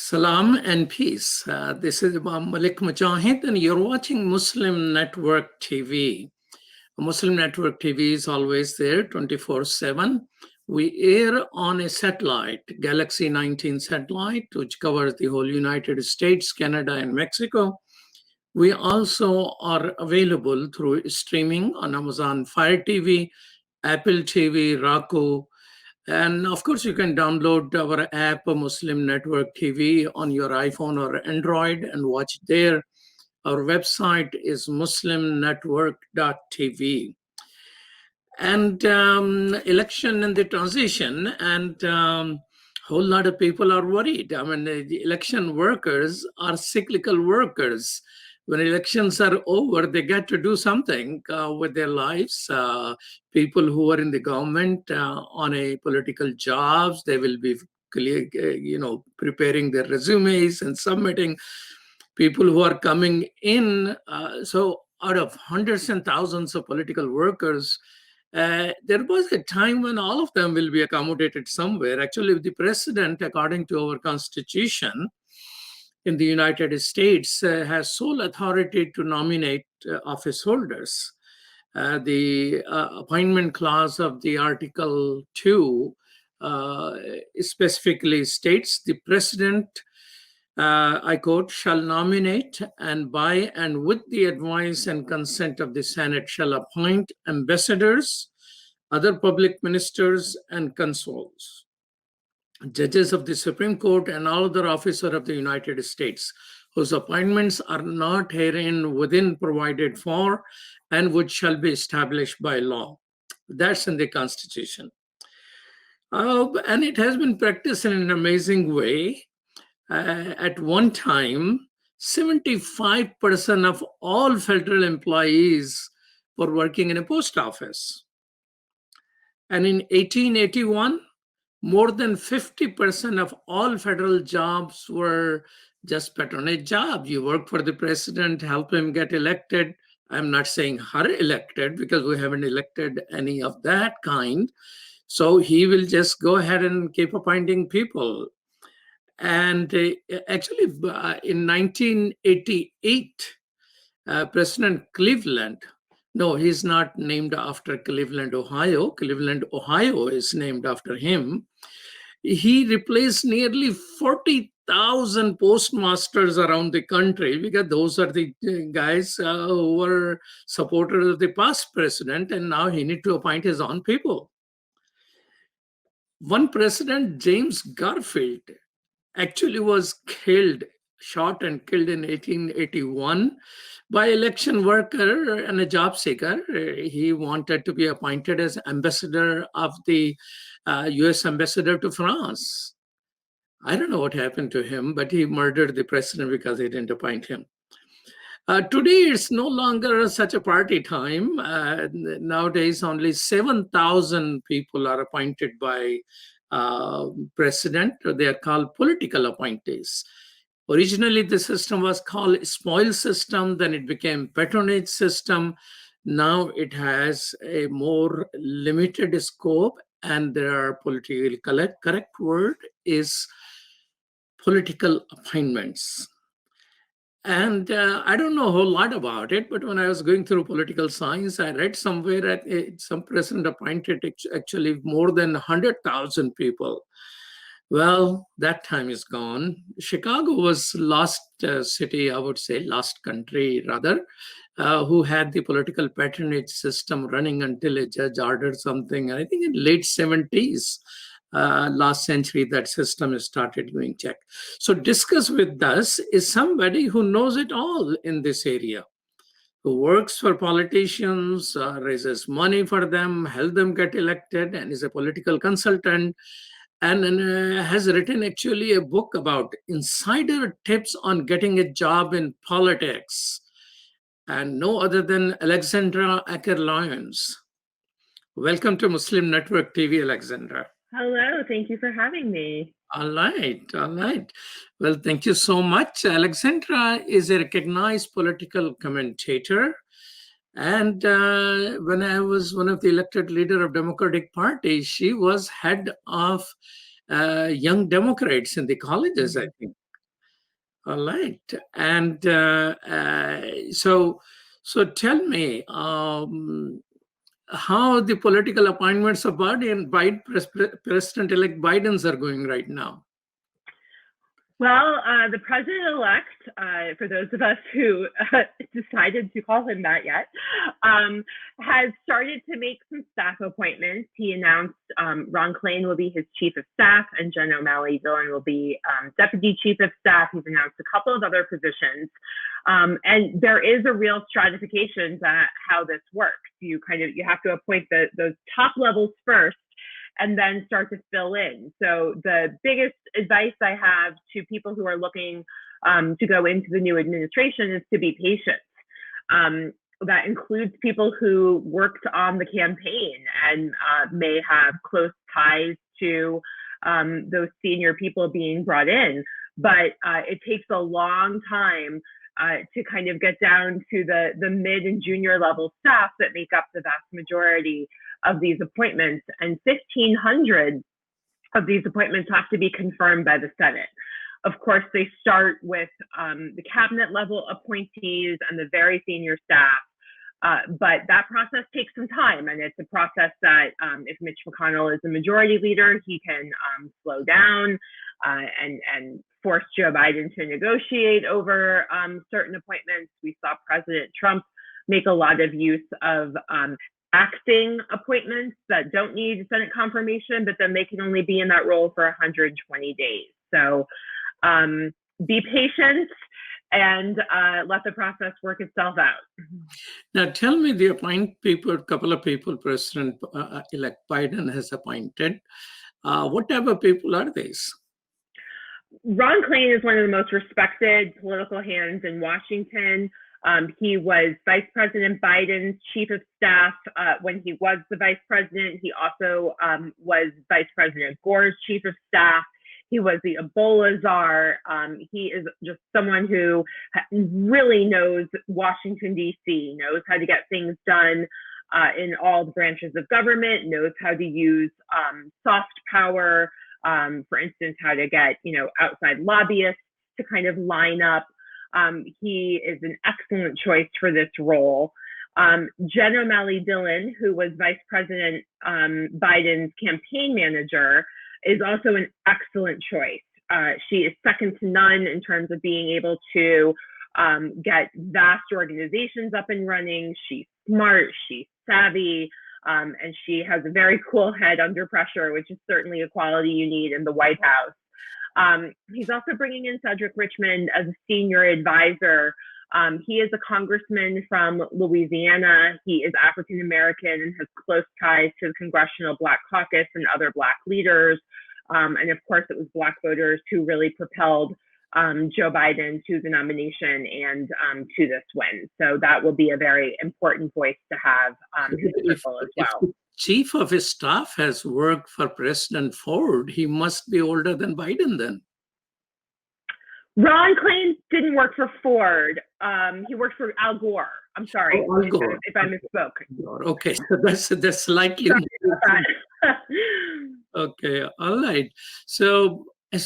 Salam and peace. This is Imam Malik Mujahid, and you're watching Muslim Network TV. Muslim Network TV is always there 24/7. We air on a satellite, Galaxy 19 satellite, which covers the whole United States, Canada, and Mexico. We also are available through streaming on Amazon Fire TV, Apple TV, Roku, and of course, you can download our app, Muslim Network TV, on your iPhone or Android and watch there. Our website is muslimnetwork.tv. And election and the transition, and whole lot of people are worried. I mean, the election workers are cyclical workers. When elections are over, they get to do something with their lives. People who are in the government on a political jobs, they will be preparing their resumes and submitting. People who are coming in, so out of hundreds and thousands of political workers, there was a time when all of them will be accommodated somewhere. Actually, the president, according to our constitution in the United States, has sole authority to nominate office holders. The appointment clause of the Article 2 specifically states the president, I quote, shall nominate and by and with the advice and consent of the Senate shall appoint ambassadors, other public ministers, and consuls, judges of the Supreme Court, and all other officers of the United States, whose appointments are not herein within provided for and which shall be established by law. That's in the Constitution. And it has been practiced in an amazing way. At one time, 75% of all federal employees were working in a post office. And in 1881, more than 50% of all federal jobs were just patronage jobs. You work for the president, help him get elected. I'm not saying her elected because we haven't elected any of that kind. So he will just go ahead and keep appointing people. And actually, in 1988, President Cleveland, no, he's not named after Cleveland, Ohio. Cleveland, Ohio is named after him. He replaced nearly 40,000 postmasters around the country because those are the guys who were supporters of the past president, and now he needs to appoint his own people. One president, James Garfield, actually was shot and killed in 1881 by election worker and a job seeker. He wanted to be appointed as ambassador of the US ambassador to France. I don't know what happened to him, but he murdered the president because he didn't appoint him. Today, it's no longer such a party time. Nowadays, only 7,000 people are appointed by president. They are called political appointees. Originally, the system was called spoil system, then it became patronage system. Now it has a more limited scope, and there are politically correct word is political appointments. And I don't know a whole lot about it, but when I was going through political science, I read somewhere that some president appointed actually more than 100,000 people. Well, that time is gone. Chicago was lost city, I would say, lost country rather, who had the political patronage system running until a judge ordered something. I think in late 70s, last century, that system started going check. So discuss with us is somebody who knows it all in this area, who works for politicians, raises money for them, help them get elected, and is a political consultant, and has written actually a book about insider tips on getting a job in politics, and no other than Alexandra Acker-Lyons. Welcome to Muslim Network TV, Alexandra. Hello, thank you for having me. All right. Well, thank you so much. Alexandra is a recognized political commentator. And when I was one of the elected leader of Democratic Party, she was head of Young Democrats in the colleges, I think. All right. And so tell me how the political appointments of Biden, President-elect Biden's are going right now. Well, the president-elect, for those of us who decided to call him that yet, has started to make some staff appointments. He announced Ron Klain will be his chief of staff and Jen O'Malley-Dillon will be deputy chief of staff. He's announced a couple of other positions. And there is a real stratification to how this works. You have to appoint those top levels first and then start to fill in. So the biggest advice I have to people who are looking to go into the new administration is to be patient. That includes people who worked on the campaign and may have close ties to those senior people being brought in. But it takes a long time to kind of get down to the mid and junior level staff that make up the vast majority of these appointments, and 1,500 of these appointments have to be confirmed by the Senate. Of course, they start with the cabinet level appointees and the very senior staff, but that process takes some time, and it's a process that if Mitch McConnell is the majority leader, he can slow down and force Joe Biden to negotiate over certain appointments. We saw President Trump make a lot of use of acting appointments that don't need Senate confirmation, but then they can only be in that role for 120 days. So be patient and let the process work itself out. Now, tell me the couple of people President-elect Biden has appointed. What type of people are these? Ron Klain is one of the most respected political hands in Washington. He was Vice President Biden's chief of staff when he was the vice president. He also was Vice President Gore's chief of staff. He was the Ebola czar. He is just someone who really knows Washington, D.C., knows how to get things done in all the branches of government, knows how to use soft power, for instance, how to get outside lobbyists to kind of line up. He is an excellent choice for this role. Jen O'Malley-Dillon, who was Vice President Biden's campaign manager, is also an excellent choice. She is second to none in terms of being able to get vast organizations up and running. She's smart, she's savvy, and she has a very cool head under pressure, which is certainly a quality you need in the White House. He's also bringing in Cedric Richmond as a senior advisor. He is a congressman from Louisiana. He is African American and has close ties to the Congressional Black Caucus and other Black leaders. And of course, it was Black voters who really propelled Joe Biden to the nomination and to this win. So that will be a very important voice to have in the circle as well. If the chief of his staff has worked for President Ford, he must be older than Biden then. Ron Klain didn't work for Ford. He worked for Al Gore. I'm sorry if I misspoke. Okay, so that's slightly okay. All right. So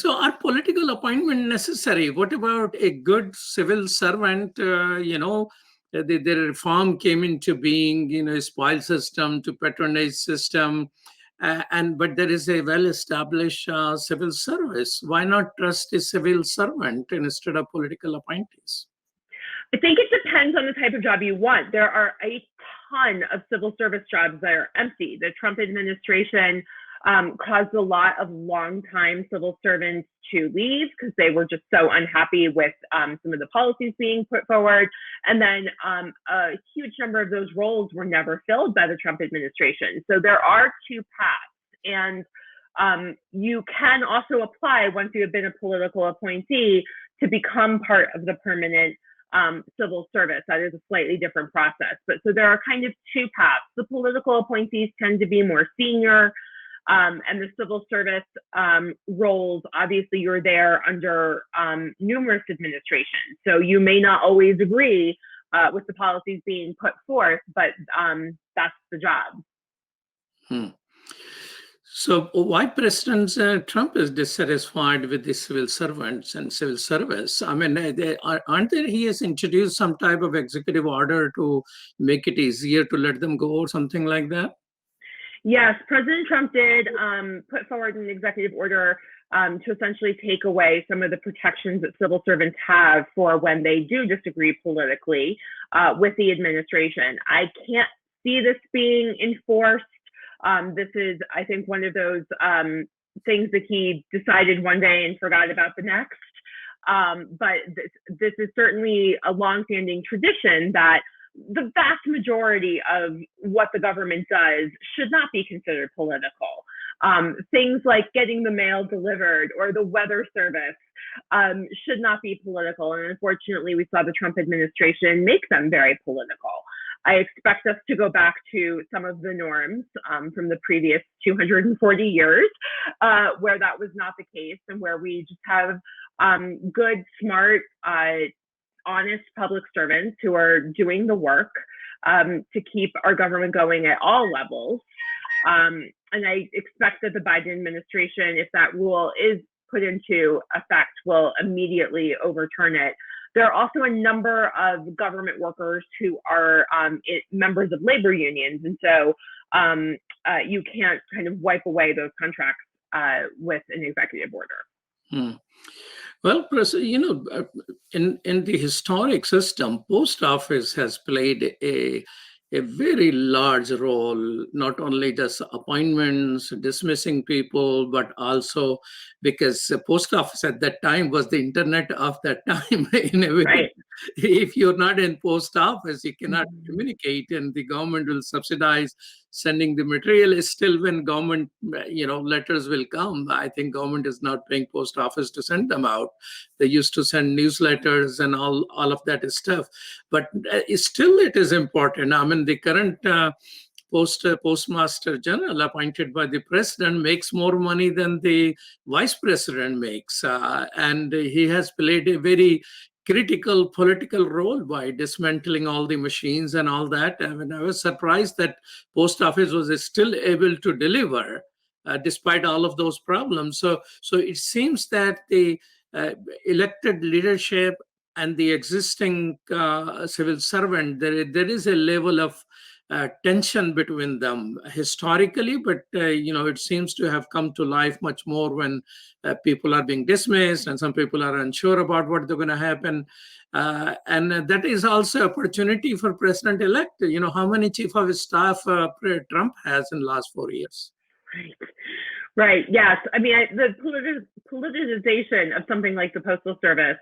are political appointment necessary? What about a good civil servant? The reform came into being, a spoil system to patronage system. But there is a well-established civil service. Why not trust a civil servant instead of political appointees? I think it depends on the type of job you want. There are a ton of civil service jobs that are empty. The Trump administration caused a lot of longtime civil servants to leave because they were just so unhappy with some of the policies being put forward. And then a huge number of those roles were never filled by the Trump administration. So there are two paths. And you can also apply once you have been a political appointee to become part of the permanent civil service. That is a slightly different process. But so there are kind of two paths. The political appointees tend to be more senior. And the civil service roles, obviously you're there under numerous administrations. So you may not always agree with the policies being put forth, but that's the job. So why President Trump is dissatisfied with the civil servants and civil service? I mean, aren't there, he has introduced some type of executive order to make it easier to let them go or something like that? Yes, President Trump did put forward an executive order to essentially take away some of the protections that civil servants have for when they do disagree politically with the administration. I can't see this being enforced. This is, I think, one of those things that he decided one day and forgot about the next. But this is certainly a longstanding tradition that the vast majority of what the government does should not be considered political. Things like getting the mail delivered or the weather service should not be political. And unfortunately, we saw the Trump administration make them very political. I expect us to go back to some of the norms from the previous 240 years where that was not the case and where we just have good, smart, honest public servants who are doing the work to keep our government going at all levels. And I expect that the Biden administration, if that rule is put into effect, will immediately overturn it. There are also a number of government workers who are members of labor unions. And so you can't kind of wipe away those contracts with an executive order. Hmm. Well, in the historic system, post office has played a very large role, not only just appointments, dismissing people, but also because the post office at that time was the internet of that time. In a way, Right. If you're not in post office, you cannot communicate, and the government will subsidize sending the material. Still, when government, letters will come, I think government is not paying post office to send them out. They used to send newsletters and all of that stuff. But still, it is important. I mean, the current postmaster general appointed by the president makes more money than the vice president makes. And he has played a very critical political role by dismantling all the machines and all that. I mean, I was surprised that post office was still able to deliver despite all of those problems. So it seems that the elected leadership and the existing civil servant, there is a level of tension between them historically, but it seems to have come to life much more when people are being dismissed and some people are unsure about what they're going to happen. And that is also opportunity for President-elect. How many chief of staff Trump has in the last 4 years? Right. Yes. I mean, the politicization of something like the Postal Service,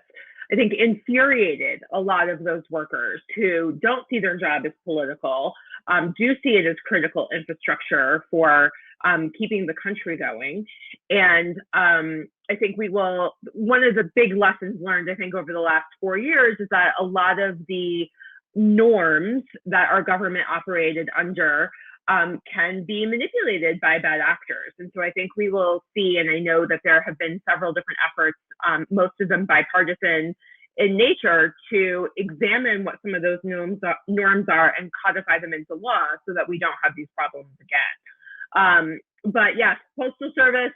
I think, infuriated a lot of those workers who don't see their job as political, do see it as critical infrastructure for keeping the country going. And I think one of the big lessons learned, I think, over the last 4 years is that a lot of the norms that our government operated under can be manipulated by bad actors. And so I think we will see, and I know that there have been several different efforts, most of them bipartisan in nature, to examine what some of those norms are and codify them into law so that we don't have these problems again. But yes, Postal Service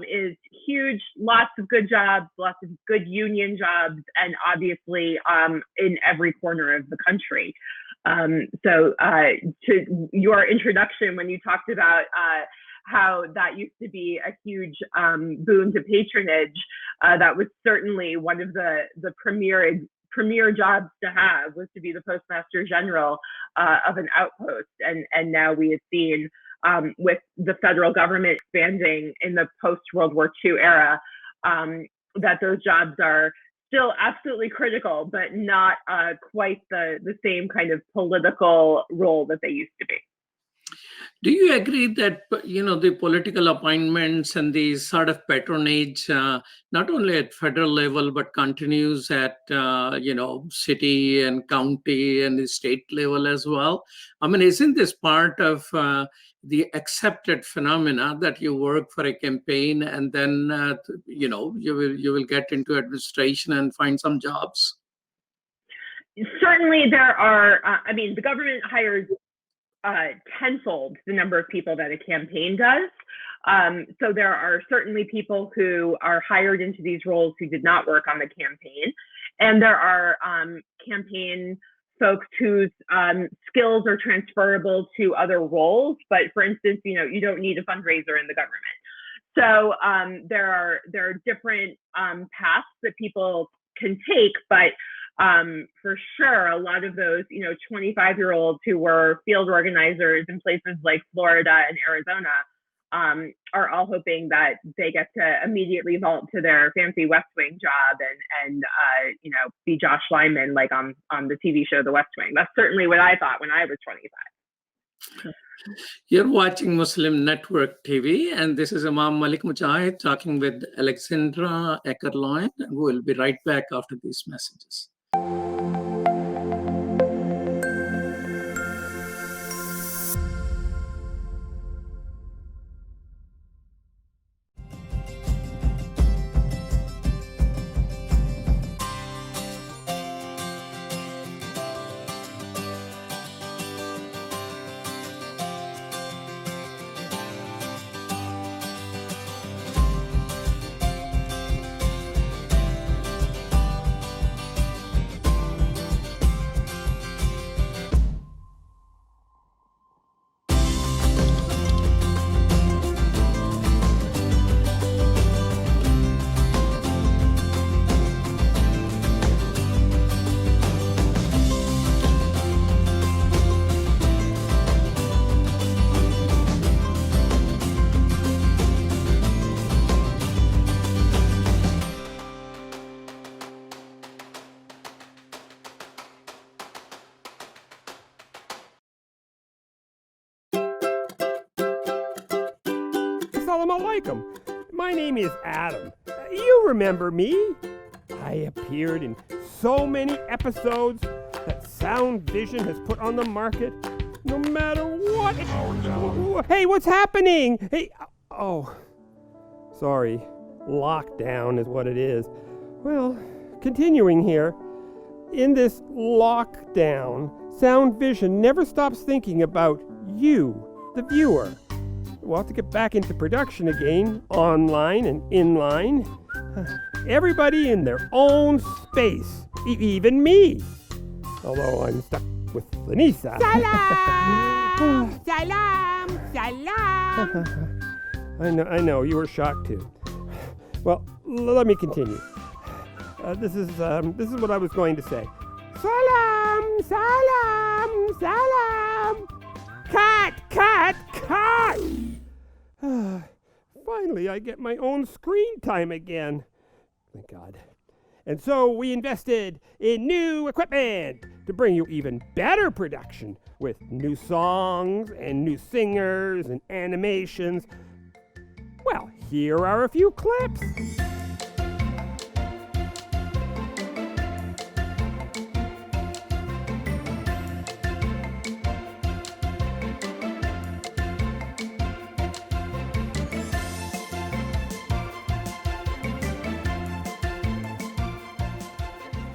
is huge, lots of good jobs, lots of good union jobs, and obviously in every corner of the country. So to your introduction, when you talked about how that used to be a huge boon to patronage, that was certainly one of the premier jobs to have, was to be the Postmaster General of an outpost. And now we have seen with the federal government expanding in the post-World War II era, that those jobs are still absolutely critical, but not quite the same kind of political role that they used to be. Do you agree that, the political appointments and the sort of patronage, not only at federal level, but continues at, city and county and the state level as well? I mean, isn't this part of the accepted phenomena that you work for a campaign and then, you will get into administration and find some jobs? Certainly there are, the government hires tenfold the number of people that a campaign does. So there are certainly people who are hired into these roles who did not work on the campaign. And there are campaign folks whose skills are transferable to other roles. But for instance, you don't need a fundraiser in the government. So there are different paths that people can take, but for sure, a lot of those, 25-year-olds who were field organizers in places like Florida and Arizona are all hoping that they get to immediately vault to their fancy West Wing job and be Josh Lyman like on the TV show The West Wing. That's certainly what I thought when I was 25. You're watching Muslim Network TV, and this is Imam Malik Mujahid talking with Alexandra Acker-Lyons, and we'll be right back after these messages. Assalamu alaikum. My name is Adam. You remember me? I appeared in so many episodes that Sound Vision has put on the market. No matter what. Hey, what's happening? Hey, oh, sorry. Lockdown is what it is. Well, continuing here. In this lockdown, Sound Vision never stops thinking about you, the viewer. We'll have to get back into production again, online and inline. Everybody in their own space, even me. Although I'm stuck with Lanisa. Salam! Salam! Salam! I know, you were shocked too. Well, let me continue. This is what I was going to say. Salam! Salam! Salam! Cut! Finally, I get my own screen time again. Thank God. And so we invested in new equipment to bring you even better production with new songs and new singers and animations. Well, here are a few clips.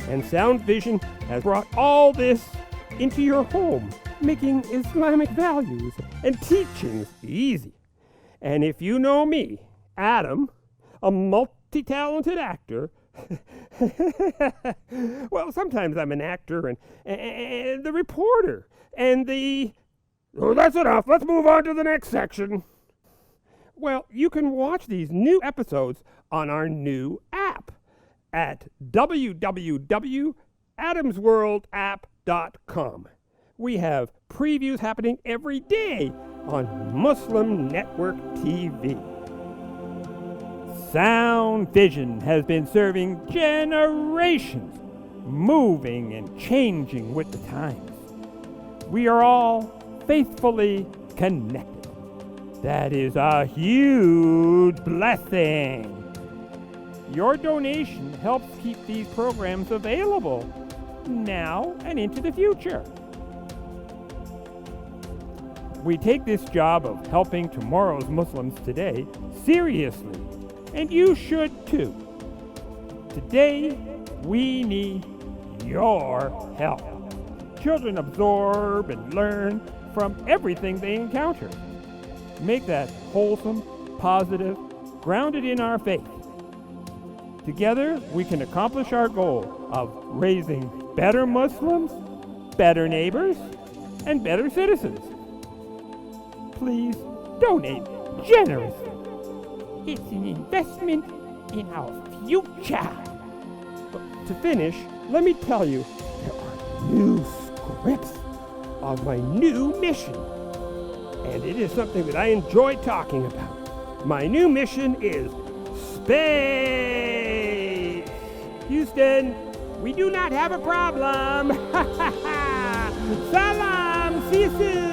And Sound Vision has brought all this into your home, making Islamic values and teachings easy. And if you know me, Adam, a multi-talented actor, well, sometimes I'm an actor and the reporter and the... Oh, that's enough. Let's move on to the next section. Well, you can watch these new episodes on our new app at www.adamsworldapp.com. We have previews happening every day on Muslim Network TV. Sound Vision has been serving generations, moving and changing with the times. We are all faithfully connected. That is a huge blessing. Your donation helps keep these programs available now and into the future. We take this job of helping tomorrow's Muslims today seriously, and you should too. Today, we need your help. children absorb and learn from everything they encounter. Make that wholesome, positive, grounded in our faith. Together, we can accomplish our goal of raising better Muslims, better neighbors, and better citizens. Please donate generously. It's an investment in our future. To finish, let me tell you, there are new scripts of my new mission. And it is something that I enjoy talking about. My new mission is space. Houston, we do not have a problem. Salam, see you soon.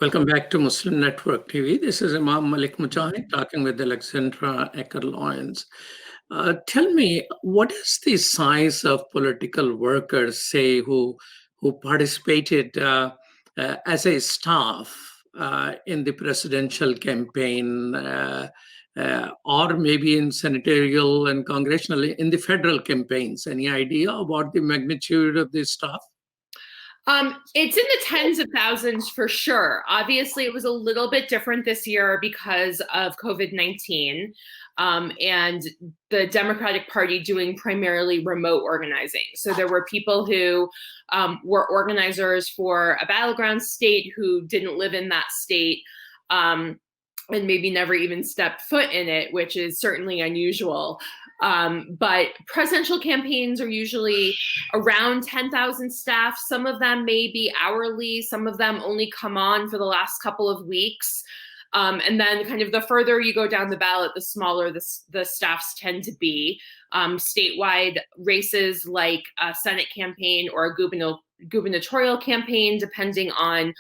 Welcome back to Muslim Network TV. This is Imam Malik Mujahid talking with Alexandra Acker-Lyons. Tell me, what is the size of political workers, say, who participated as a staff in the presidential campaign, or maybe in senatorial and congressional, in the federal campaigns? Any idea about the magnitude of this staff? It's in the tens of thousands for sure. Obviously, it was a little bit different this year because of COVID-19 and the Democratic Party doing primarily remote organizing. So there were people who were organizers for a battleground state who didn't live in that state and maybe never even stepped foot in it, which is certainly unusual. But presidential campaigns are usually around 10,000 staff. Some of them may be hourly. Some of them only come on for the last couple of weeks. And then kind of the further you go down the ballot, the smaller the staffs tend to be. Statewide races like a Senate campaign or a gubernatorial campaign, depending on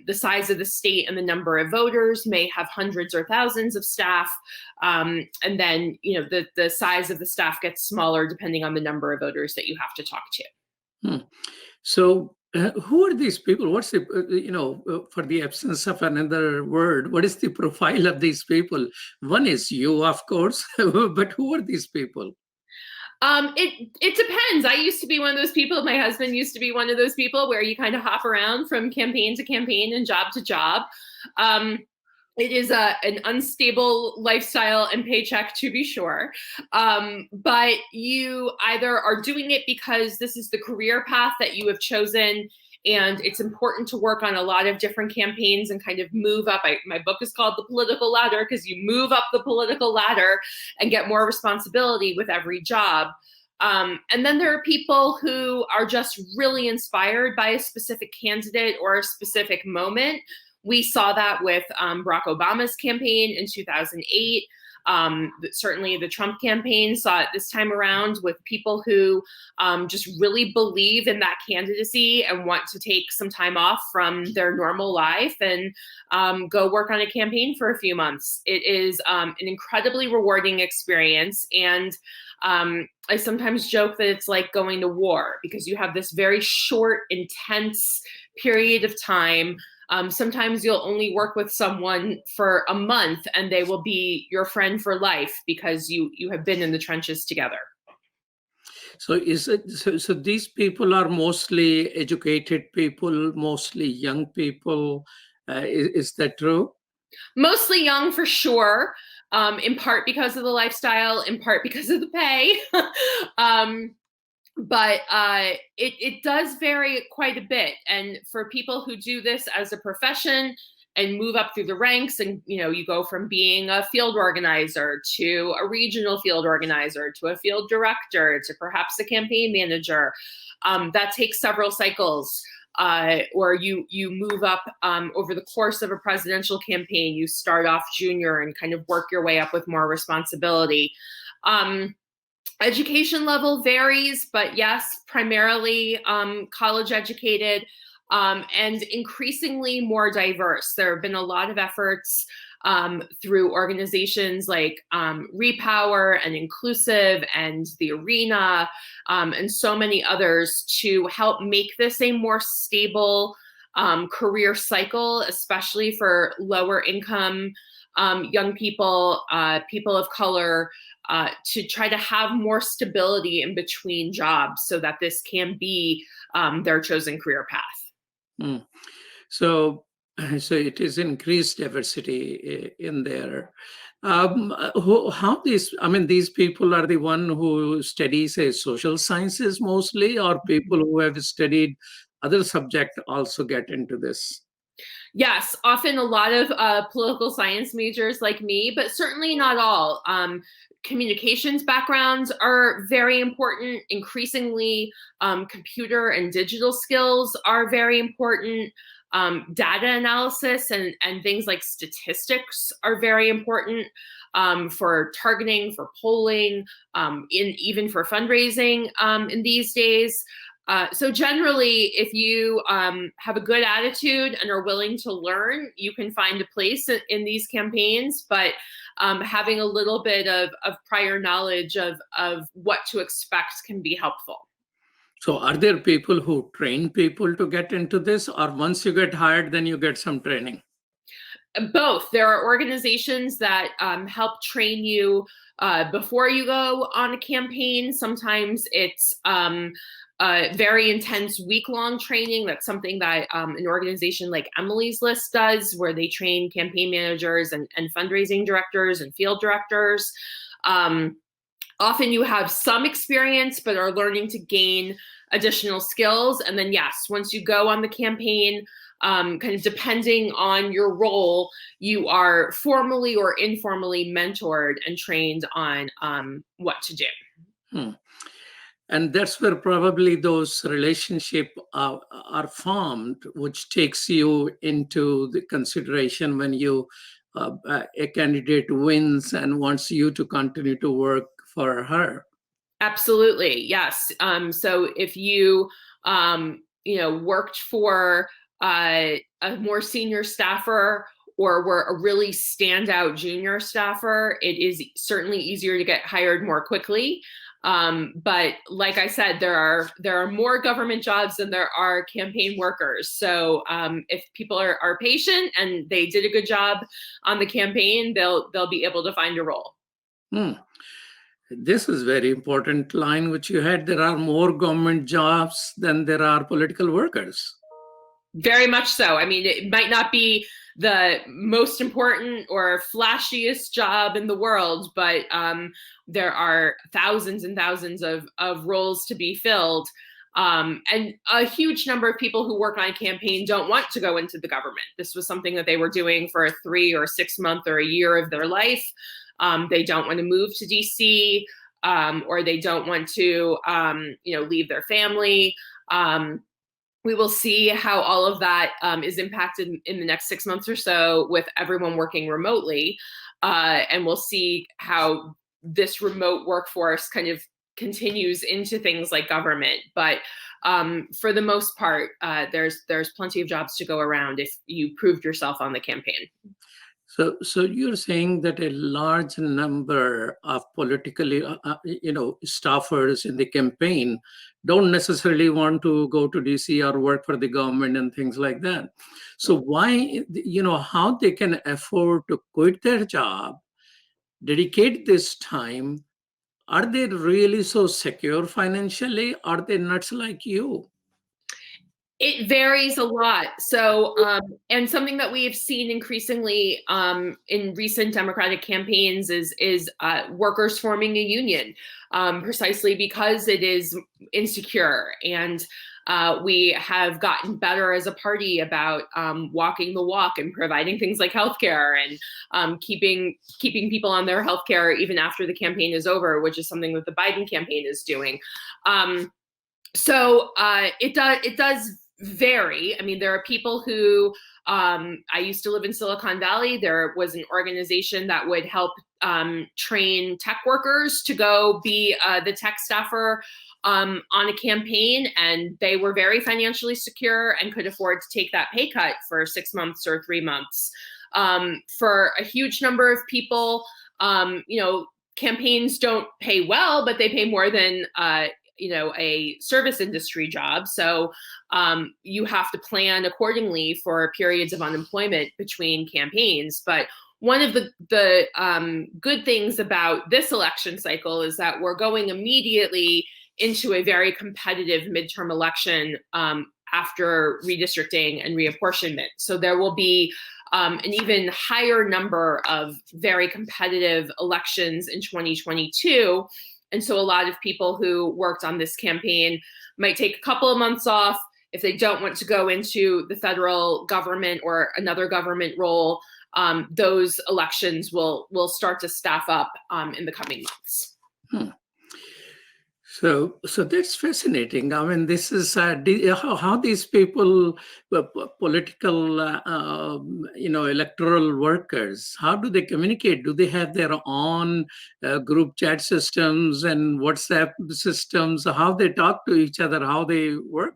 the size of the state and the number of voters, may have hundreds or thousands of staff. And then, the size of the staff gets smaller depending on the number of voters that you have to talk to. So who are these people? What's the, for the absence of another word, what is the profile of these people? One is you, of course, but who are these people? It depends. I used to be one of those people. My husband used to be one of those people where you kind of hop around from campaign to campaign and job to job. It is an unstable lifestyle and paycheck, to be sure. But you either are doing it because this is the career path that you have chosen, and it's important to work on a lot of different campaigns and kind of move up. My book is called The Political Ladder because you move up the political ladder and get more responsibility with every job. And then there are people who are just really inspired by a specific candidate or a specific moment. We saw that with Barack Obama's campaign in 2008. Certainly the Trump campaign saw it this time around with people who just really believe in that candidacy and want to take some time off from their normal life and go work on a campaign for a few months. It is an incredibly rewarding experience. And I sometimes joke that it's like going to war because you have this very short, intense period of time. Sometimes you'll only work with someone for a month and they will be your friend for life because you have been in the trenches together. So so these people are mostly educated people, mostly young people. Is that true? Mostly young for sure, in part because of the lifestyle, in part because of the pay. But it does vary quite a bit. And for people who do this as a profession and move up through the ranks, and you go from being a field organizer to a regional field organizer to a field director to perhaps a campaign manager, that takes several cycles. Or you move up over the course of a presidential campaign. You start off junior and kind of work your way up with more responsibility. Education level varies, but yes, primarily college educated and increasingly more diverse. There have been a lot of efforts through organizations like Repower and Inclusive and the Arena and so many others to help make this a more stable career cycle, especially for lower income young people, people of color, to try to have more stability in between jobs so that this can be their chosen career path. So it is increased diversity in there. How these, I mean, these people are the one who study, say, social sciences mostly, or people who have studied other subject also get into this? Yes, often a lot of political science majors like me, but certainly not all. Communications backgrounds are very important. Increasingly, computer and digital skills are very important. Data analysis and things like statistics are very important for targeting, for polling, even for fundraising in these days. So generally, if you have a good attitude and are willing to learn, you can find a place in these campaigns, but having a little bit of prior knowledge of what to expect can be helpful. So are there people who train people to get into this, or once you get hired, then you get some training? Both. There are organizations that help train you before you go on a campaign. Sometimes it's very intense week-long training. That's something that an organization like Emily's List does, where they train campaign managers and fundraising directors and field directors. Often you have some experience, but are learning to gain additional skills. And then, yes, once you go on the campaign, kind of depending on your role, you are formally or informally mentored and trained on what to do. And that's where probably those relationships are formed, which takes you into the consideration when you a candidate wins and wants you to continue to work for her. Absolutely, yes. So if you worked for a more senior staffer or were a really standout junior staffer, it is certainly easier to get hired more quickly. But like I said, there are more government jobs than there are campaign workers. So if people are patient and they did a good job on the campaign, they'll be able to find a role. This is very important line which you had. There are more government jobs than there are political workers. Very much so. I mean, it might not be the most important or flashiest job in the world, but there are thousands and thousands of roles to be filled. And a huge number of people who work on a campaign don't want to go into the government. This was something that they were doing for a 3 or 6 month or a year of their life. They don't want to move to DC, or they don't want to, leave their family. We will see how all of that is impacted in the next 6 months or so with everyone working remotely. And we'll see how this remote workforce kind of continues into things like government. But for the most part, there's plenty of jobs to go around if you proved yourself on the campaign. So you're saying that a large number of politically, staffers in the campaign don't necessarily want to go to DC or work for the government and things like that. So why, how they can afford to quit their job, dedicate this time? Are they really so secure financially? Are they nuts like you? It varies a lot. So, and something that we have seen increasingly in recent Democratic campaigns is workers forming a union, precisely because it is insecure. And we have gotten better as a party about walking the walk and providing things like healthcare and keeping people on their healthcare even after the campaign is over, which is something that the Biden campaign is doing. So it does vary. I mean, there are people who, I used to live in Silicon Valley. There was an organization that would help train tech workers to go be the tech staffer on a campaign, and they were very financially secure and could afford to take that pay cut for 6 months or 3 months. For a huge number of people, campaigns don't pay well, but they pay more than a service industry job. So you have to plan accordingly for periods of unemployment between campaigns. But one of the good things about this election cycle is that we're going immediately into a very competitive midterm election after redistricting and reapportionment. So there will be an even higher number of very competitive elections in 2022. And so a lot of people who worked on this campaign might take a couple of months off if they don't want to go into the federal government or another government role. Those elections will start to staff up in the coming months. So that's fascinating. I mean, this is how these people, political, electoral workers, how do they communicate? Do they have their own group chat systems and WhatsApp systems? How they talk to each other? How they work?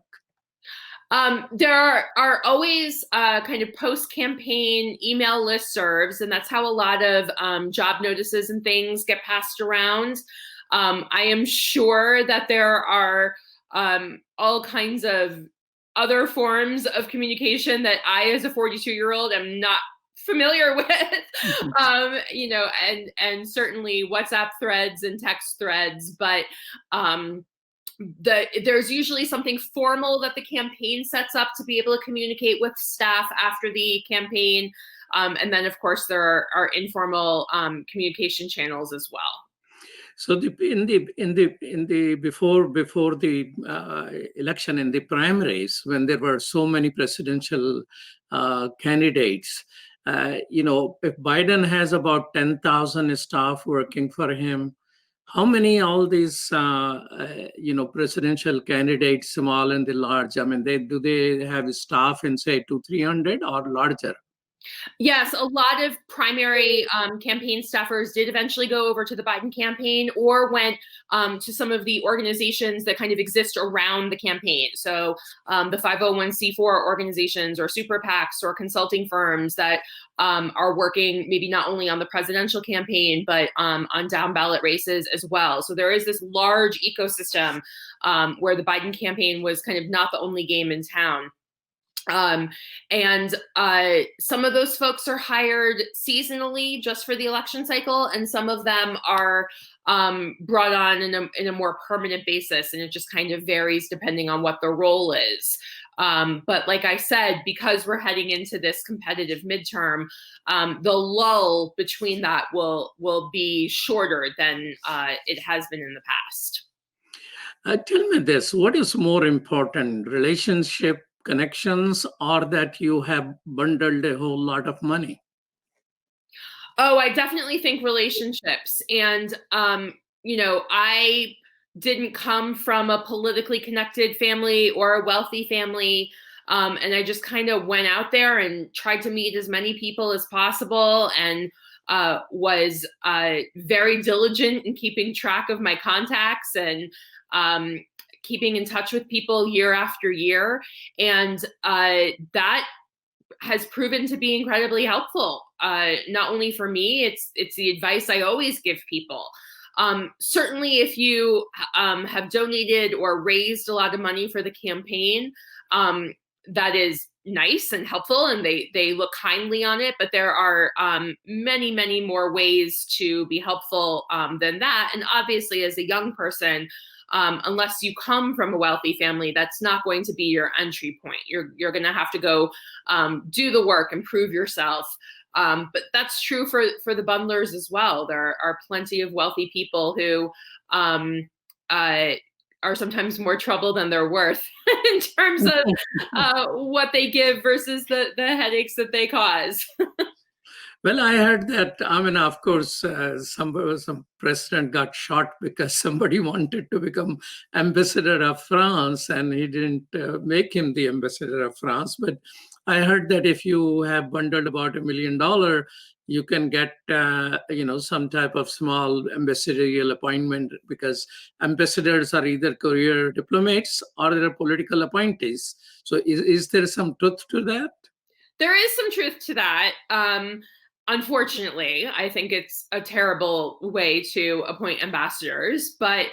There are always kind of post-campaign email listservs, and that's how a lot of job notices and things get passed around. I am sure that there are all kinds of other forms of communication that I, as a 42-year-old, am not familiar with, and certainly WhatsApp threads and text threads, but there's usually something formal that the campaign sets up to be able to communicate with staff after the campaign. And then, of course, there are informal communication channels as well. So before the election, in the primaries, when there were so many presidential candidates, if Biden has about 10,000 staff working for him, how many all these presidential candidates, small and the large? I mean, do they have staff in say 200-300 or larger? Yes, a lot of primary campaign staffers did eventually go over to the Biden campaign or went to some of the organizations that kind of exist around the campaign. So the 501c4 organizations or super PACs or consulting firms that are working maybe not only on the presidential campaign, but on down ballot races as well. So there is this large ecosystem where the Biden campaign was kind of not the only game in town. And some of those folks are hired seasonally just for the election cycle, and some of them are brought on in a more permanent basis, and it just kind of varies depending on what the role is. But like I said, because we're heading into this competitive midterm, the lull between that will be shorter than it has been in the past. Tell me this, what is more important, relationship, connections, or that you have bundled a whole lot of money? Oh, I definitely think relationships. And, I didn't come from a politically connected family or a wealthy family. And I just kind of went out there and tried to meet as many people as possible, and was very diligent in keeping track of my contacts and keeping in touch with people year after year. And that has proven to be incredibly helpful. Not only for me, it's the advice I always give people. Certainly if you have donated or raised a lot of money for the campaign, that is nice and helpful, and they look kindly on it, but there are many, many more ways to be helpful than that. And obviously as a young person, unless you come from a wealthy family, that's not going to be your entry point. You're going to have to go do the work and prove yourself. But that's true for the bundlers as well. There are plenty of wealthy people who are sometimes more trouble than they're worth in terms of what they give versus the headaches that they cause. Well, I heard that, of course, some president got shot because somebody wanted to become ambassador of France, and he didn't make him the ambassador of France. But I heard that if you have bundled about $1 million, you can get, some type of small ambassadorial appointment, because ambassadors are either career diplomats or they're political appointees. So is there some truth to that? There is some truth to that. Unfortunately, I think it's a terrible way to appoint ambassadors, but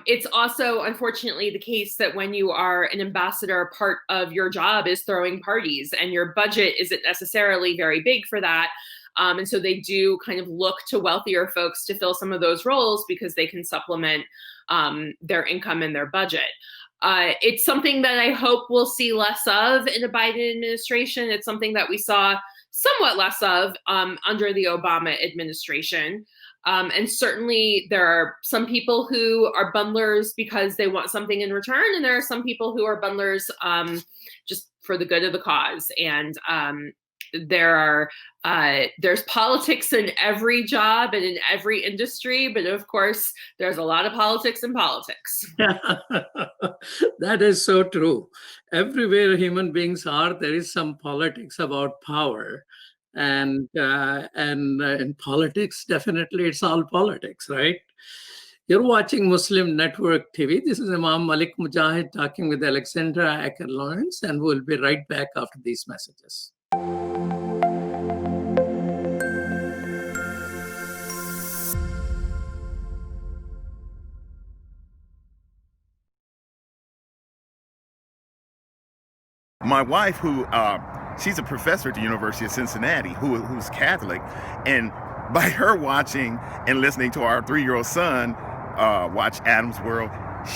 it's also unfortunately the case that when you are an ambassador, part of your job is throwing parties, and your budget isn't necessarily very big for that. And so they do kind of look to wealthier folks to fill some of those roles because they can supplement their income and their budget. It's something that I hope we'll see less of in a Biden administration. It's something that we saw somewhat less of under the Obama administration. And certainly there are some people who are bundlers because they want something in return, and there are some people who are bundlers just for the good of the cause. And there's politics in every job and in every industry, but of course there's a lot of politics in politics. That is so true. Everywhere human beings are, there is some politics about power, and in politics, definitely it's all politics, right? You're watching Muslim Network TV. This is Imam Malik Mujahid talking with Alexandra Acker-Lyons, and we'll be right back after these messages. My wife, who she's a professor at the University of Cincinnati, who's Catholic, and by her watching and listening to our 3-year-old son watch Adam's World,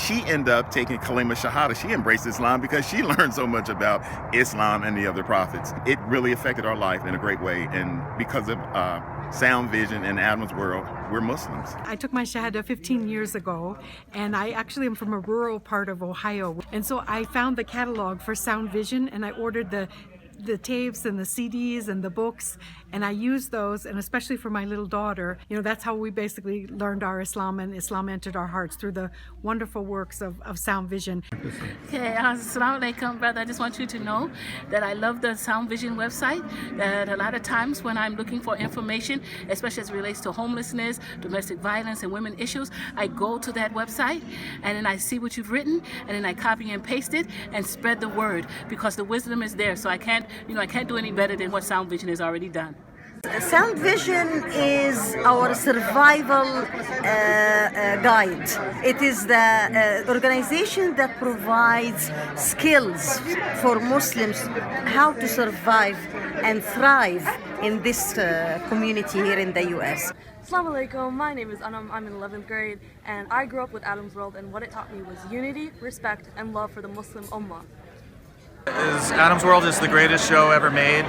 she ended up taking Kalima Shahada. She embraced Islam because she learned so much about Islam and the other prophets. It really affected our life in a great way, and because of Sound Vision and Adam's World, we're Muslims. I took my Shahada 15 years ago, and I actually am from a rural part of Ohio. And so I found the catalog for Sound Vision, and I ordered the tapes and the CDs and the books, and I used those, and especially for my little daughter, that's how we basically learned our Islam, and Islam entered our hearts through the wonderful works of Sound Vision. Okay, assalamu alaikum, brother. I just want you to know that I love the Sound Vision website, that a lot of times when I'm looking for information, especially as it relates to homelessness, domestic violence, and women issues, I go to that website, and then I see what you've written, and then I copy and paste it and spread the word, because the wisdom is there, so I can't do any better than what Sound Vision has already done. Sound Vision is our survival guide. It is the organization that provides skills for Muslims how to survive and thrive in this community here in the U.S. Assalamu alaikum, my name is Anam, I'm in 11th grade, and I grew up with Adam's World, and what it taught me was unity, respect, and love for the Muslim Ummah. Adam's World is the greatest show ever made.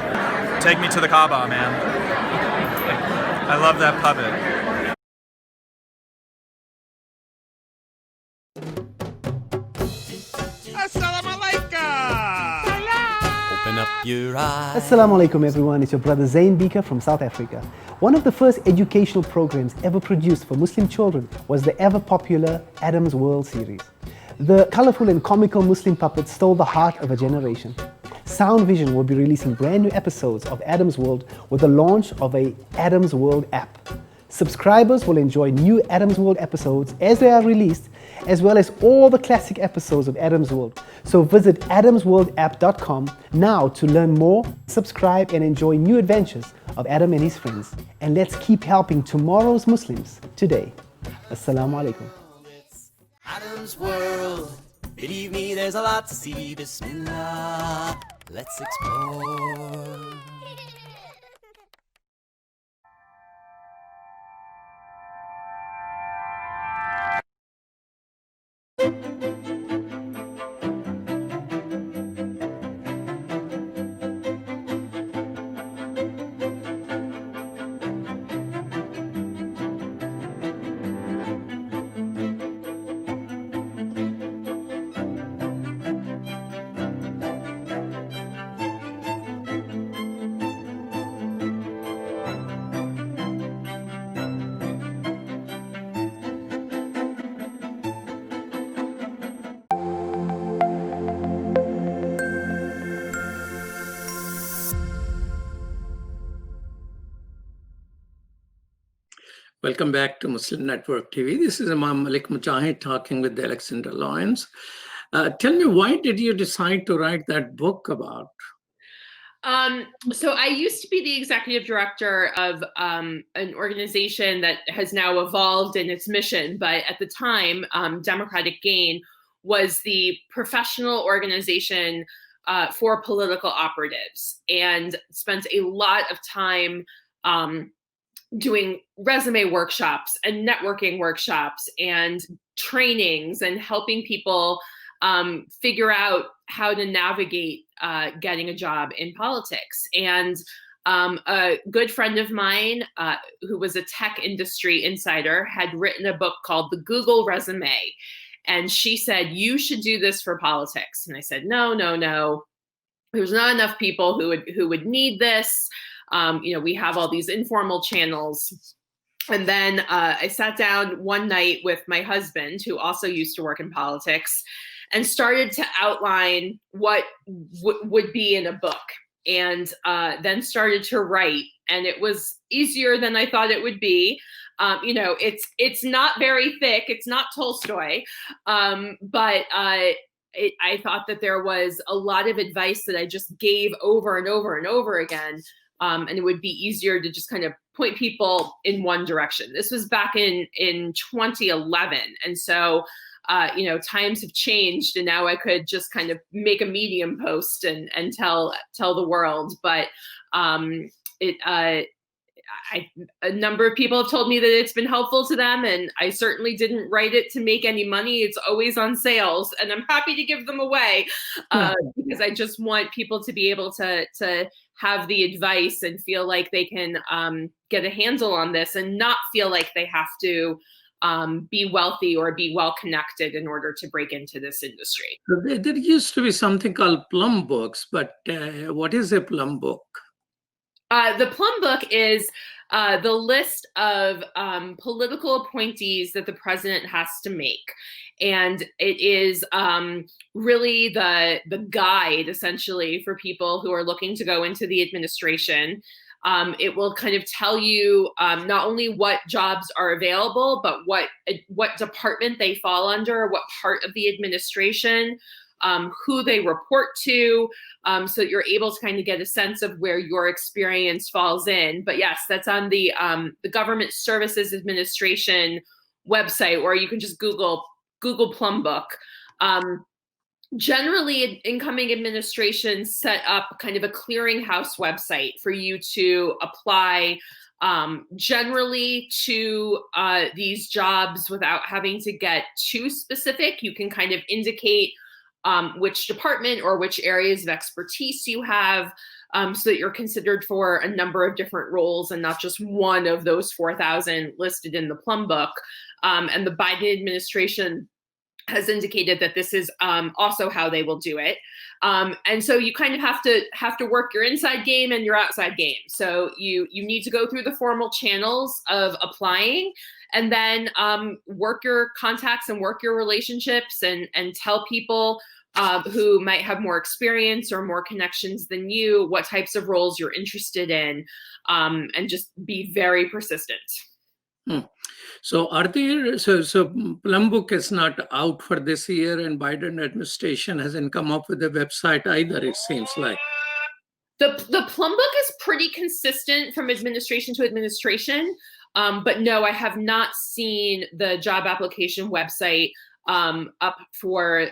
Take me to the Kaaba, man. I love that puppet. Assalamu alaikum. Open up your eyes. Assalamu alaikum everyone, it's your brother Zain Bika from South Africa. One of the first educational programs ever produced for Muslim children was the ever popular Adam's World series. The colorful and comical Muslim puppets stole the heart of a generation. Sound Vision will be releasing brand new episodes of Adam's World with the launch of a Adam's World app. Subscribers will enjoy new Adam's World episodes as they are released, as well as all the classic episodes of Adam's World. So visit adamsworldapp.com now to learn more, subscribe, and enjoy new adventures of Adam and his friends. And let's keep helping tomorrow's Muslims today. Assalamu alaikum. Adam's World. Believe me, there's a lot to see. Bismillah. Let's explore. Welcome back to Muslim Network TV. This is Imam Malik Mujahid talking with Alexandra Acker-Lyons. Tell me, why did you decide to write that book about? So I used to be the executive director of an organization that has now evolved in its mission, but at the time, Democratic Gain was the professional organization for political operatives, and spent a lot of time doing resume workshops and networking workshops and trainings and helping people figure out how to navigate getting a job in politics. And a good friend of mine who was a tech industry insider had written a book called The Google Resume. And she said, you should do this for politics. And I said, no. There's not enough people who would need this. We have all these informal channels. And then I sat down one night with my husband, who also used to work in politics, and started to outline what would be in a book, and then started to write. And it was easier than I thought it would be. It's not very thick. It's not Tolstoy, but I thought that there was a lot of advice that I just gave over and over and over again. And it would be easier to just kind of point people in one direction. This was back in 2011. And so, times have changed, and now I could just kind of make a Medium post and tell the world. But a number of people have told me that it's been helpful to them, and I certainly didn't write it to make any money. It's always on sales, and I'm happy to give them away because I just want people to be able to have the advice and feel like they can get a handle on this, and not feel like they have to be wealthy or be well connected in order to break into this industry. There used to be something called plum books, but what is a plum book? The plum book is the list of political appointees that the president has to make. And it is really the guide, essentially, for people who are looking to go into the administration. It will kind of tell you not only what jobs are available, but what department they fall under, what part of the administration, who they report to, so that you're able to kind of get a sense of where your experience falls in. But yes, that's on the Government Services Administration website, or you can just Google Plum Book. Generally, incoming administrations set up kind of a clearinghouse website for you to apply generally to these jobs without having to get too specific. You can kind of indicate which department or which areas of expertise you have, so that you're considered for a number of different roles and not just one of those 4,000 listed in the Plum Book. And the Biden administration has indicated that this is also how they will do it. And so you kind of have to work your inside game and your outside game. So you need to go through the formal channels of applying, and then work your contacts and work your relationships, and tell people who might have more experience or more connections than you what types of roles you're interested in, and just be very persistent. So are there, so Plum Book is not out for this year, and Biden administration hasn't come up with a website either, it seems like. The Plum Book is pretty consistent from administration to administration, but no, I have not seen the job application website up for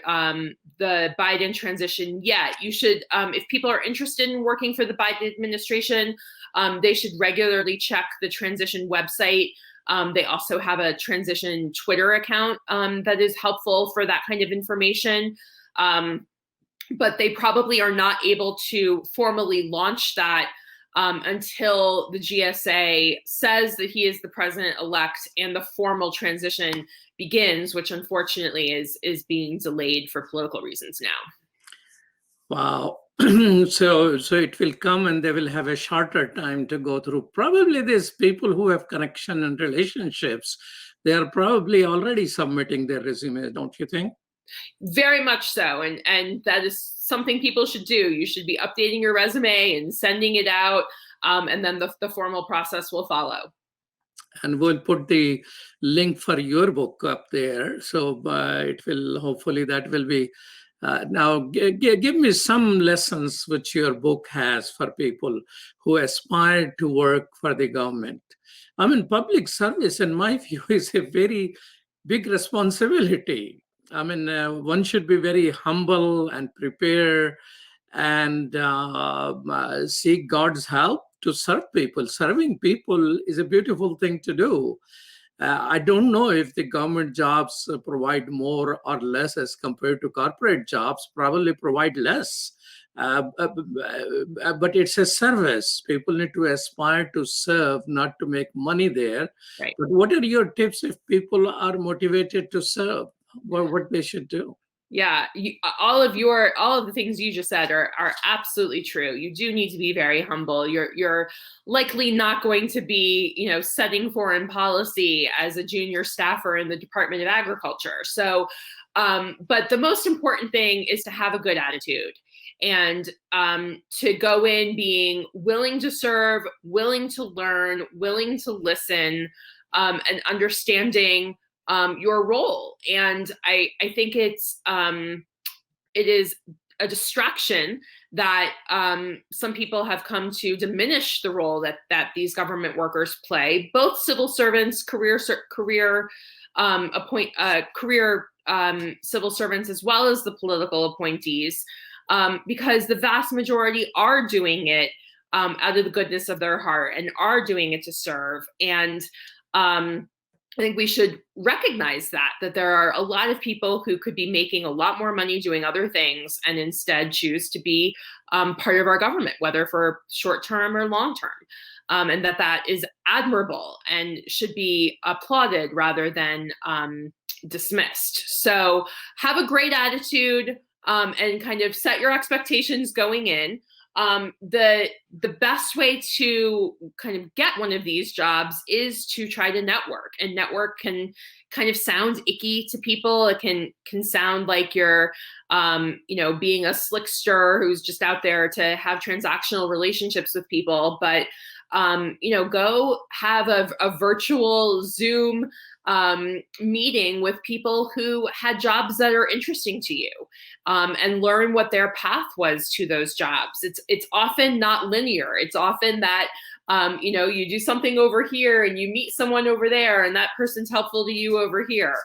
the Biden transition yet. You should, if people are interested in working for the Biden administration, they should regularly check the transition website. They also have a transition Twitter account that is helpful for that kind of information. But they probably are not able to formally launch that until the GSA says that he is the president-elect and the formal transition begins, which unfortunately is being delayed for political reasons now. Wow. So it will come, and they will have a shorter time to go through. Probably these people who have connection and relationships, they are probably already submitting their resumes, don't you think? Very much so. And that is something people should do. You should be updating your resume and sending it out, and then the formal process will follow. And we'll put the link for your book up there. So it will, hopefully that will be Now, give me some lessons which your book has for people who aspire to work for the government. I mean, public service, in my view, is a very big responsibility. I mean, one should be very humble and prepare and seek God's help to serve people. Serving people is a beautiful thing to do. I don't know if the government jobs provide more or less as compared to corporate jobs, probably provide less. But it's a service. People need to aspire to serve, not to make money there. Right. But what are your tips if people are motivated to serve? What they should do? Yeah, all of the things you just said are absolutely true. You do need to be very humble. You're likely not going to be, setting foreign policy as a junior staffer in the Department of Agriculture. So, but the most important thing is to have a good attitude and to go in being willing to serve, willing to learn, willing to listen, and understanding your role. And I think it is a distraction that some people have come to diminish the role that these government workers play, both civil servants, career civil servants, as well as the political appointees, because the vast majority are doing it out of the goodness of their heart and are doing it to serve. And I think we should recognize that there are a lot of people who could be making a lot more money doing other things and instead choose to be part of our government, whether for short term or long term, and that is admirable and should be applauded rather than dismissed. So have a great attitude and kind of set your expectations going in. The best way to kind of get one of these jobs is to try to network, and network can kind of sound icky to people. It can sound like you're, being a slickster who's just out there to have transactional relationships with people, but, go have a virtual Zoom meeting with people who had jobs that are interesting to you, and learn what their path was to those jobs. It's often not linear. It's often that, you do something over here and you meet someone over there and that person's helpful to you over here,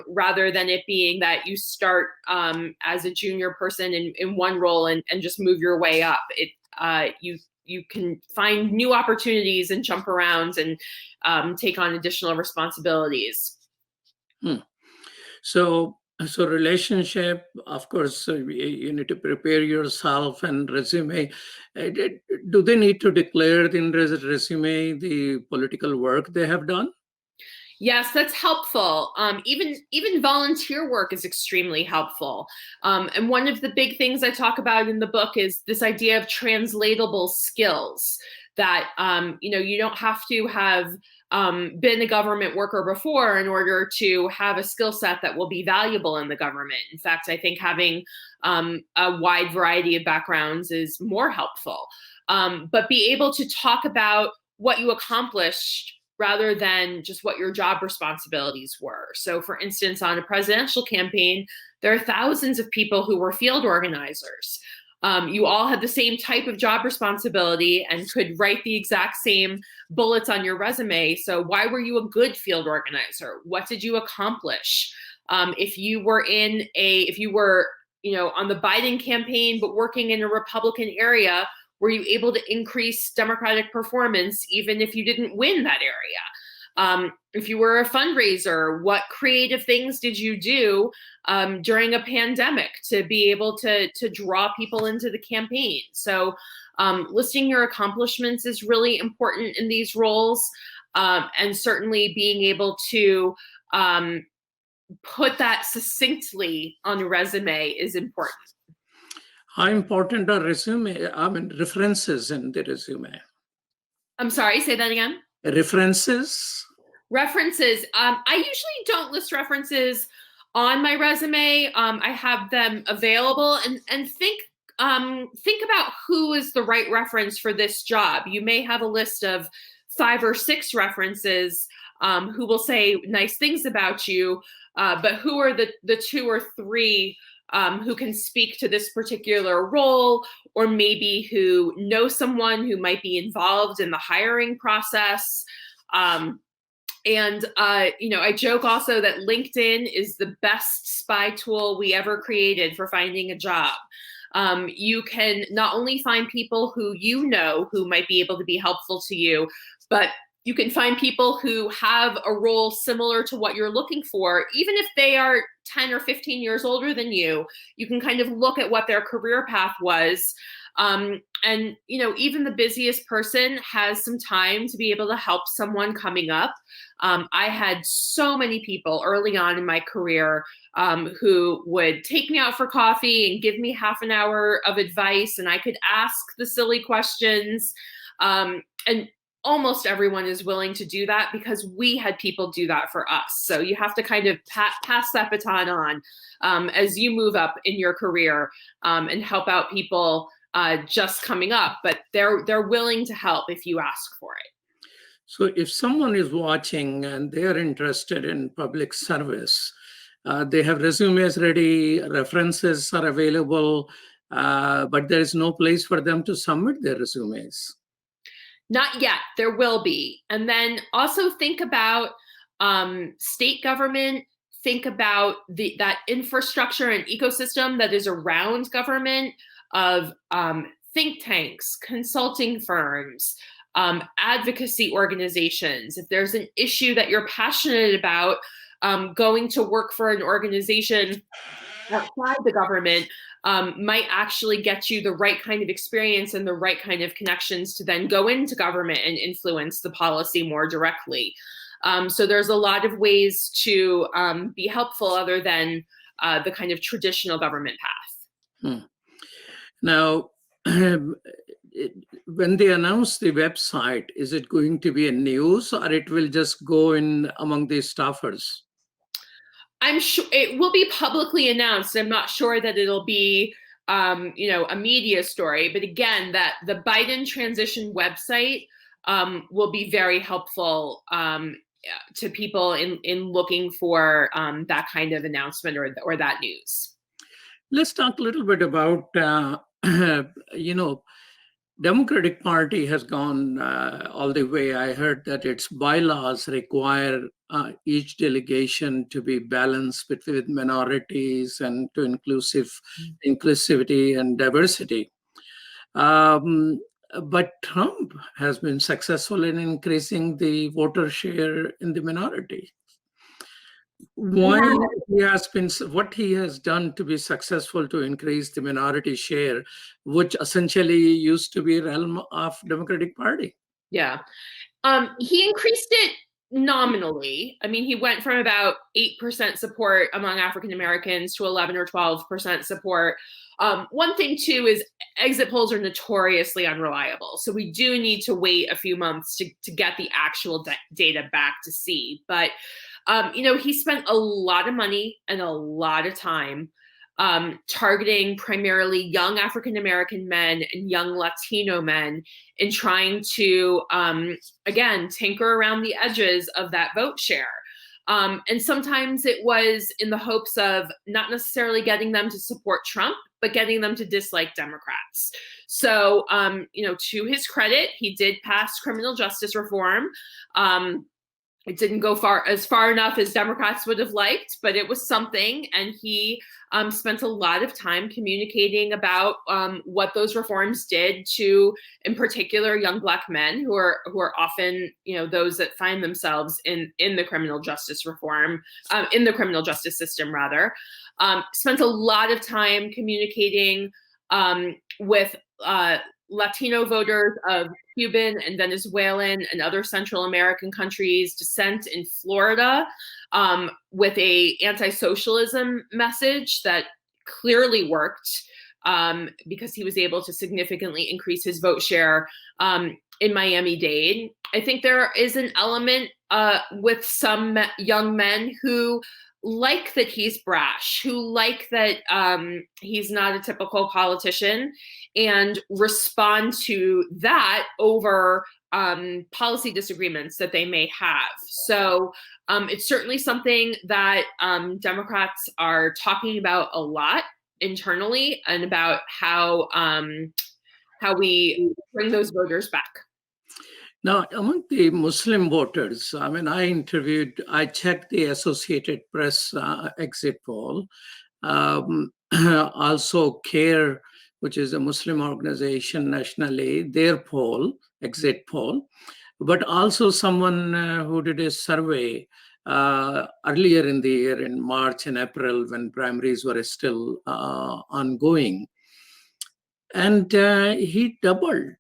rather than it being that you start as a junior person in one role and just move your way up. You can find new opportunities and jump around and take on additional responsibilities. So relationship, of course, you need to prepare yourself and resume. Do they need to declare in resume the political work they have done? Yes, that's helpful. Even volunteer work is extremely helpful. And one of the big things I talk about in the book is this idea of translatable skills, that, you don't have to have been a government worker before in order to have a skill set that will be valuable in the government. In fact, I think having a wide variety of backgrounds is more helpful. But be able to talk about what you accomplished rather than just what your job responsibilities were. So for instance, on a presidential campaign, there are thousands of people who were field organizers. You all had the same type of job responsibility and could write the exact same bullets on your resume. So why were you a good field organizer? What did you accomplish? If you were on the Biden campaign, but working in a Republican area, were you able to increase Democratic performance even if you didn't win that area? If you were a fundraiser, what creative things did you do during a pandemic to be able to draw people into the campaign? So listing your accomplishments is really important in these roles, and certainly being able to put that succinctly on a resume is important. How important are references in the resume? I'm sorry, say that again. References? References. I usually don't list references on my resume. I have them available, and think about who is the right reference for this job. You may have a list of 5 or 6 references who will say nice things about you, but who are the 2 or 3 who can speak to this particular role, or maybe who know someone who might be involved in the hiring process. I joke also that LinkedIn is the best spy tool we ever created for finding a job. You can not only find people who you know who might be able to be helpful to you, but you can find people who have a role similar to what you're looking for, even if they are 10 or 15 years older than you. You can kind of look at what their career path was. Even the busiest person has some time to be able to help someone coming up. I had so many people early on in my career who would take me out for coffee and give me half an hour of advice, and I could ask the silly questions. And almost everyone is willing to do that because we had people do that for us. So you have to kind of pass that baton on as you move up in your career and help out people just coming up, but they're willing to help if you ask for it. So if someone is watching and they're interested in public service, they have resumes ready, references are available, but there is no place for them to submit their resumes. Not yet. There will be. And then also think about state government. Think about that infrastructure and ecosystem that is around government of think tanks, consulting firms, advocacy organizations. If there's an issue that you're passionate about, going to work for an organization outside the government might actually get you the right kind of experience and the right kind of connections to then go into government and influence the policy more directly. So there's a lot of ways to be helpful other than the kind of traditional government path. Now, when they announce the website, is it going to be a news or it will just go in among the staffers? I'm sure it will be publicly announced. I'm not sure that it'll be, a media story. But again, that the Biden transition website will be very helpful to people in looking for that kind of announcement or that news. Let's talk a little bit about, Democratic Party has gone all the way. I heard that its bylaws require each delegation to be balanced with minorities and to inclusivity and diversity. But Trump has been successful in increasing the voter share in the minority. What he has done to be successful to increase the minority share, which essentially used to be realm of Democratic Party. Yeah. He increased it nominally. I mean, he went from about 8% support among African Americans to 11 or 12% support. One thing too is exit polls are notoriously unreliable. So we do need to wait a few months to get the actual data back to see. But he spent a lot of money and a lot of time targeting primarily young African-American men and young Latino men in trying to, again, tinker around the edges of that vote share. And sometimes it was in the hopes of not necessarily getting them to support Trump, but getting them to dislike Democrats. So, to his credit, he did pass criminal justice reform. It didn't go far enough as Democrats would have liked, but it was something. And he spent a lot of time communicating about what those reforms did to, in particular, young Black men who are often, those that find themselves in the criminal justice reform, in the criminal justice system, rather. Spent a lot of time communicating with Latino voters of Cuban and Venezuelan and other Central American countries, descent in Florida, with a anti-socialism message that clearly worked because he was able to significantly increase his vote share in Miami-Dade. I think there is an element with some young men who like that he's brash, who like that he's not a typical politician, and respond to that over policy disagreements that they may have. So it's certainly something that Democrats are talking about a lot. internally and about how we bring those voters back. Now, among the Muslim voters, I mean, I checked the Associated Press exit poll, also CARE, which is a Muslim organization nationally, their poll, exit poll, but also someone who did a survey earlier in the year, in March and April, when primaries were still ongoing. And he doubled,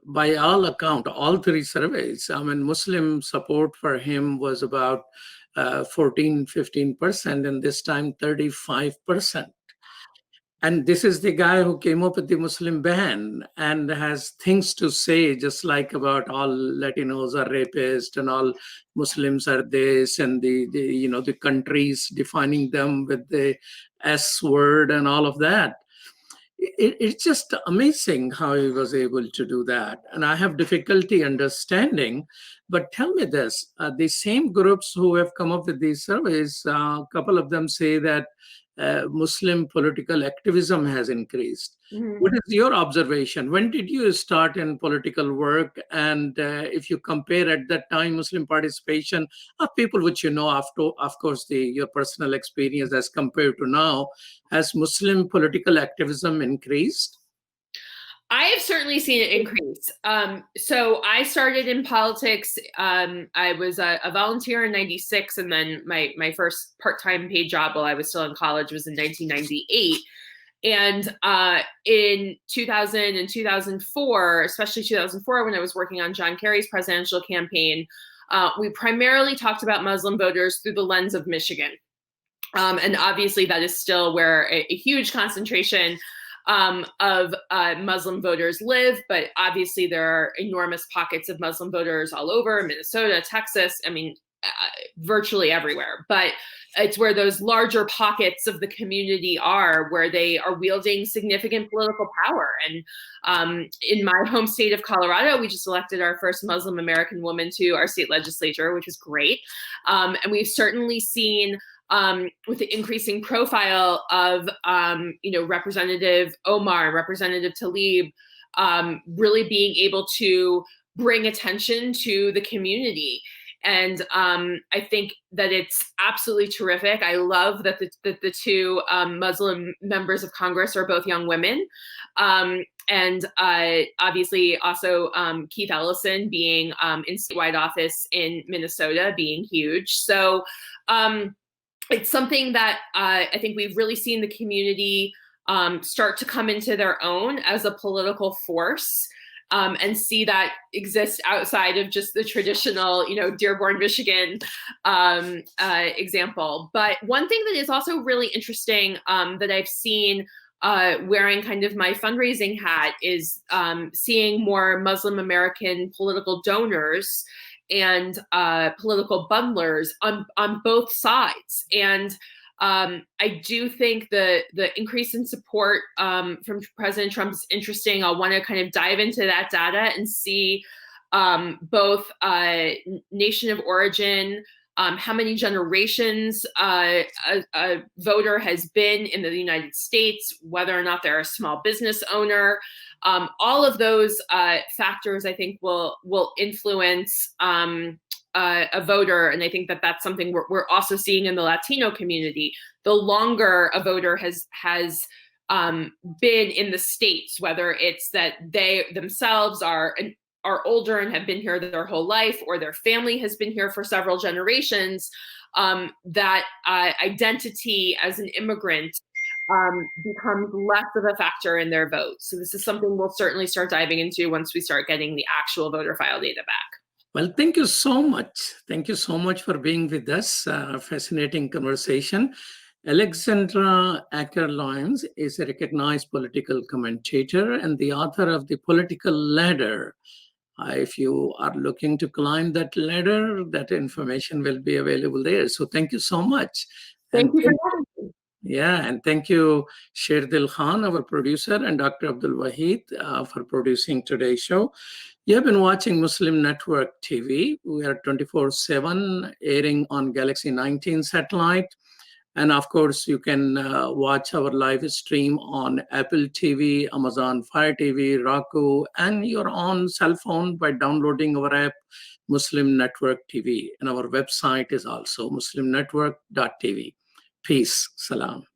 by all account, all three surveys. I mean, Muslim support for him was about 14-15%, and this time 35%. And this is the guy who came up with the Muslim ban and has things to say, just like about all Latinos are rapists and all Muslims are this, and the countries defining them with the S word and all of that. It's just amazing how he was able to do that. And I have difficulty understanding, but tell me this, the same groups who have come up with these surveys, a couple of them say that Muslim political activism has increased. Mm-hmm. What is your observation? When did you start in political work? And if you compare at that time Muslim participation of people which you know, of course, your personal experience as compared to now, has Muslim political activism increased? I have certainly seen it increase. So I started in politics. I was a volunteer in '96, and then my first part-time paid job while I was still in college was in 1998. And in 2000 and 2004, especially 2004, when I was working on John Kerry's presidential campaign, we primarily talked about Muslim voters through the lens of Michigan. And obviously that is still where a huge concentration of Muslim voters live, but obviously there are enormous pockets of Muslim voters all over Minnesota, Texas, I mean, virtually everywhere. But it's where those larger pockets of the community are, where they are wielding significant political power. And in my home state of Colorado, we just elected our first Muslim American woman to our state legislature, which is great. And we've certainly seen with the increasing profile of, Representative Omar and Representative Tlaib really being able to bring attention to the community. And I think that it's absolutely terrific. I love that the two Muslim members of Congress are both young women. And obviously also Keith Ellison being in statewide office in Minnesota being huge. So it's something that I think we've really seen the community start to come into their own as a political force and see that exist outside of just the traditional, Dearborn, Michigan example. But one thing that is also really interesting that I've seen wearing kind of my fundraising hat is seeing more Muslim American political donors and political bundlers on both sides. And I do think the increase in support from President Trump is interesting. I'll want to kind of dive into that data and see both nation of origin, how many generations a voter has been in the United States, whether or not they're a small business owner. All of those factors, I think, will influence a voter, and I think that that's something we're also seeing in the Latino community. The longer a voter has been in the States, whether it's that they themselves are older and have been here their whole life, or their family has been here for several generations, that identity as an immigrant becomes less of a factor in their vote. So this is something we'll certainly start diving into once we start getting the actual voter file data back. Well, thank you so much. Thank you so much for being with us. Fascinating conversation. Alexandra Acker-Lyons is a recognized political commentator and the author of The Political Ladder. If you are looking to climb that ladder, that information will be available there. So thank you so much. Thank you for having me. Yeah, and thank you, Sherdil Khan, our producer, and Dr. Abdul Wahid for producing today's show. You have been watching Muslim Network TV. We are 24/7 airing on Galaxy 19 satellite, And of course, you can watch our live stream on Apple TV, Amazon Fire TV, Roku, and your own cell phone by downloading our app, Muslim Network TV. And our website is also muslimnetwork.tv. Peace. Salam.